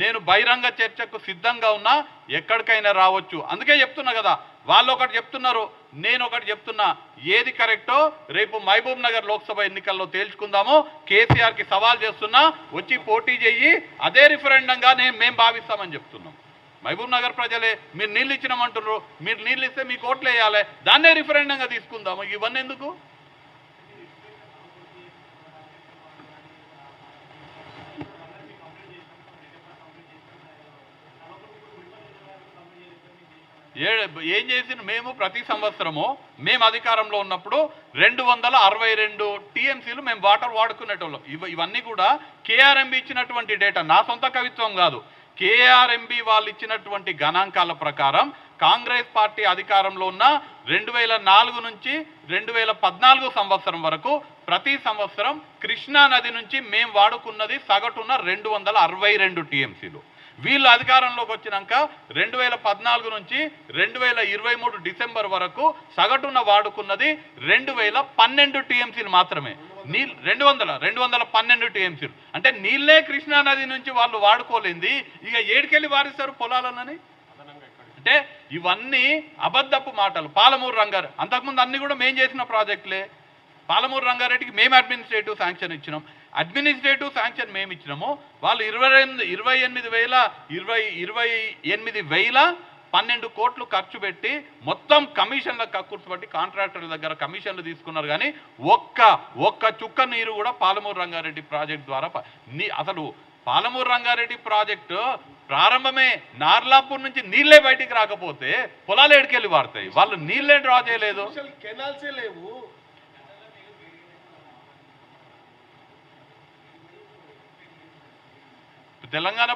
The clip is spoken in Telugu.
నేను బహిరంగ చర్చకు సిద్ధంగా ఉన్నా, ఎక్కడికైనా రావచ్చు. అందుకే చెప్తున్నా కదా, వాళ్ళు ఒకటి చెప్తున్నారు, నేను ఒకటి చెప్తున్నా. ఏది కరెక్టో రేపు మహబూబ్ నగర్ లోక్సభ ఎన్నికల్లో తేల్చుకుందాము. కేసీఆర్కి సవాల్ చేస్తున్నా, వచ్చి పోటీ చెయ్యి, అదే రిఫరెండంగా మేము భావిస్తామని చెప్తున్నాం. మహబూబ్ నగర్ ప్రజలే మీరు నీళ్ళు ఇచ్చినామంటున్నారు, మీరు నీళ్ళు ఇస్తే మీకు ఓట్లు వేయాలి, దాన్నే రిఫరెండంగా తీసుకుందాము. ఇవన్నీ ఎందుకు? ఏం చేసిన మేము ప్రతి సంవత్సరము మేము అధికారంలో ఉన్నప్పుడు 262 టీఎంసీలు మేము వాటర్ వాడుకునేటోళ్ళం. ఇవన్నీ కూడా కేఆర్ఎంబి ఇచ్చినటువంటి డేటా, నా సొంత కవిత్వం కాదు. కేఆర్ఎంబి వాళ్ళు ఇచ్చినటువంటి గణాంకాల ప్రకారం కాంగ్రెస్ పార్టీ అధికారంలో ఉన్న 2004 నుంచి 2014 సంవత్సరం వరకు ప్రతి సంవత్సరం కృష్ణా నది నుంచి మేము వాడుకున్నది సగటున 262 టీఎంసీలు. వీళ్ళు అధికారంలోకి వచ్చినాక 2014 నుంచి 2023 డిసెంబర్ వరకు సగటున వాడుకున్నది 2012 టీఎంసీలు మాత్రమే. 212 టీఎంసీలు అంటే నీళ్ళే కృష్ణా నది నుంచి వాళ్ళు వాడుకోలేంది, ఇక ఏడుకెళ్ళి వారిస్తారు పొలాలని? అంటే ఇవన్నీ అబద్ధపు మాటలు. పాలమూరు రంగారెడ్డి అంతకుముందు అన్ని కూడా మేము చేసిన ప్రాజెక్టులే. పాలమూరు రంగారెడ్డికి మేము అడ్మినిస్ట్రేటివ్ శాంక్షన్ ఇచ్చినాం. అడ్మినిస్ట్రేటివ్ శాంక్షన్ మేము ఇచ్చినాము, వాళ్ళు 28,012 కోట్లు ఖర్చు పెట్టి మొత్తం కమిషన్ల కక్కుర్తి పట్టి కాంట్రాక్టర్ల దగ్గర కమిషన్లు తీసుకున్నారు. కానీ ఒక్క చుక్క నీరు కూడా పాలమూరు రంగారెడ్డి ప్రాజెక్ట్ ద్వారా అసలు పాలమూరు రంగారెడ్డి ప్రాజెక్టు ప్రారంభమే నార్లాపూర్ నుంచి నీళ్ళే బయటికి రాకపోతే పొలాలు ఎడికెళ్ళి వాడతాయి? వాళ్ళు నీళ్ళే డ్రా చేయలేదు. కెనాల్సే లేవు. తెలంగాణ